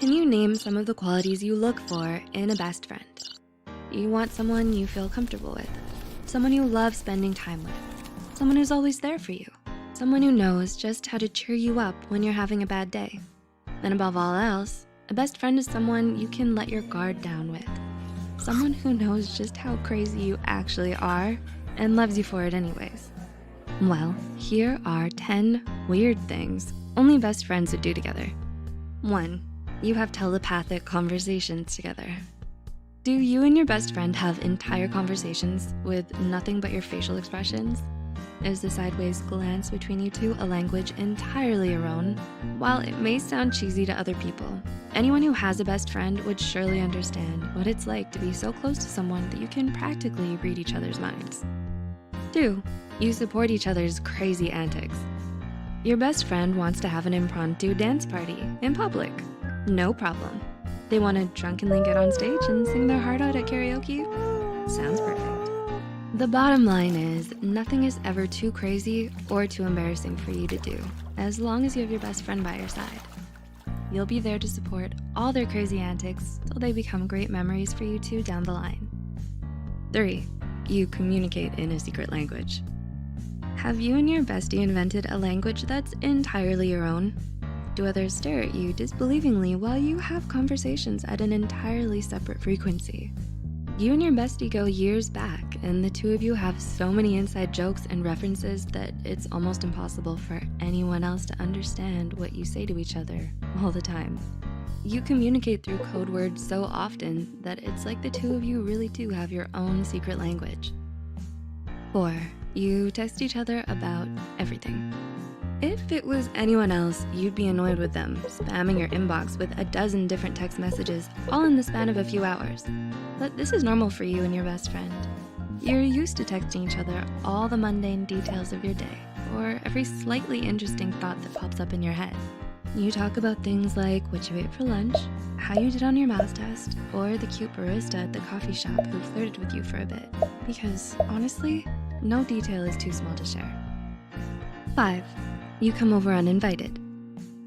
Can you name some of the qualities you look for in a best friend? You want someone you feel comfortable with, someone you love spending time with, someone who's always there for you, someone who knows just how to cheer you up when you're having a bad day. And above all else, a best friend is someone you can let your guard down with, someone who knows just how crazy you actually are and loves you for it anyways. Well, here are 10 weird things only best friends would do together. 1. You have telepathic conversations together. Do you and your best friend have entire conversations with nothing but your facial expressions? Is the sideways glance between you two a language entirely your own? While it may sound cheesy to other people, anyone who has a best friend would surely understand what it's like to be so close to someone that you can practically read each other's minds. 2. You support each other's crazy antics. Your best friend wants to have an impromptu dance party in public. No problem. They want to drunkenly get on stage and sing their heart out at karaoke? Sounds perfect. The bottom line is, nothing is ever too crazy or too embarrassing for you to do, as long as you have your best friend by your side. You'll be there to support all their crazy antics till they become great memories for you two down the line. 3. You communicate in a secret language. Have you and your bestie invented a language that's entirely your own? Do others stare at you disbelievingly while you have conversations at an entirely separate frequency? You and your bestie go years back, and the two of you have so many inside jokes and references that it's almost impossible for anyone else to understand what you say to each other all the time. You communicate through code words so often that it's like the two of you really do have your own secret language. 4. You text each other about everything. If it was anyone else, you'd be annoyed with them, spamming your inbox with a dozen different text messages, all in the span of a few hours. But this is normal for you and your best friend. You're used to texting each other all the mundane details of your day, or every slightly interesting thought that pops up in your head. You talk about things like what you ate for lunch, how you did on your math test, or the cute barista at the coffee shop who flirted with you for a bit. Because honestly, no detail is too small to share. 5. You come over uninvited.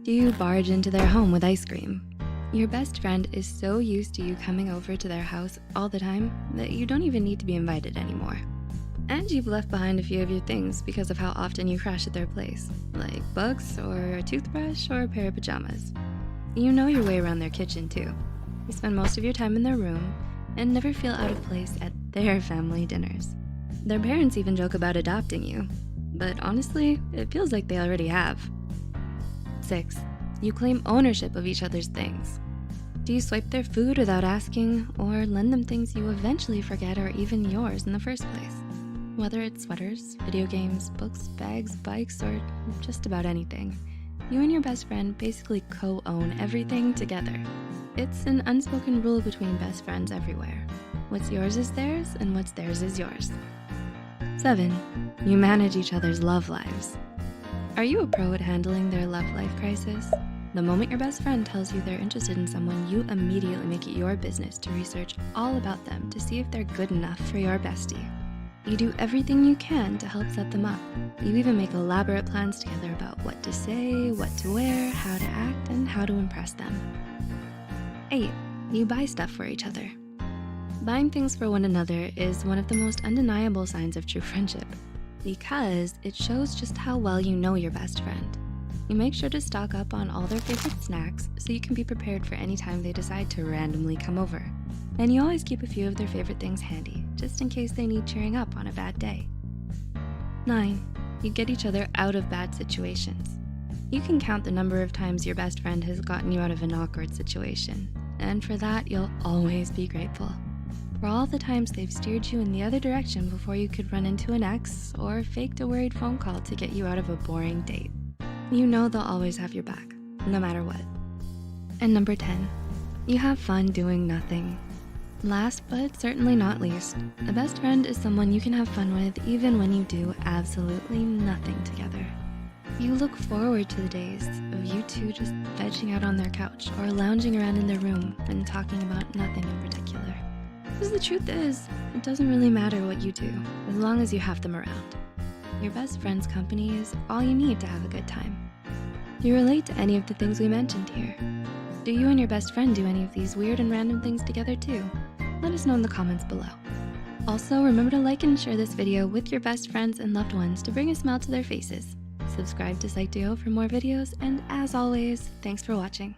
Do you barge into their home with ice cream? Your best friend is so used to you coming over to their house all the time that you don't even need to be invited anymore. And you've left behind a few of your things because of how often you crash at their place, like books or a toothbrush or a pair of pajamas. You know your way around their kitchen too. You spend most of your time in their room and never feel out of place at their family dinners. Their parents even joke about adopting you, but honestly, it feels like they already have. 6. You claim ownership of each other's things. Do you swipe their food without asking, or lend them things you eventually forget are even yours in the first place? Whether it's sweaters, video games, books, bags, bikes, or just about anything, you and your best friend basically co-own everything together. It's an unspoken rule between best friends everywhere. What's yours is theirs, and what's theirs is yours. 7. You manage each other's love lives. Are you a pro at handling their love life crisis? The moment your best friend tells you they're interested in someone, you immediately make it your business to research all about them to see if they're good enough for your bestie. You do everything you can to help set them up. You even make elaborate plans together about what to say, what to wear, how to act, and how to impress them. 8. You buy stuff for each other. Buying things for one another is one of the most undeniable signs of true friendship because it shows just how well you know your best friend. You make sure to stock up on all their favorite snacks so you can be prepared for any time they decide to randomly come over. And you always keep a few of their favorite things handy, just in case they need cheering up on a bad day. 9. You get each other out of bad situations. You can count the number of times your best friend has gotten you out of an awkward situation, and for that, you'll always be grateful. For all the times they've steered you in the other direction before you could run into an ex or faked a worried phone call to get you out of a boring date. You know they'll always have your back, no matter what. And number 10, you have fun doing nothing. Last but certainly not least, a best friend is someone you can have fun with even when you do absolutely nothing together. You look forward to the days of you two just vegging out on their couch or lounging around in their room and talking about nothing in particular. Because the truth is, it doesn't really matter what you do, as long as you have them around. Your best friend's company is all you need to have a good time. Do you relate to any of the things we mentioned here? Do you and your best friend do any of these weird and random things together too? Let us know in the comments below. Also, remember to like and share this video with your best friends and loved ones to bring a smile to their faces. Subscribe to Psych2Go for more videos, and as always, thanks for watching.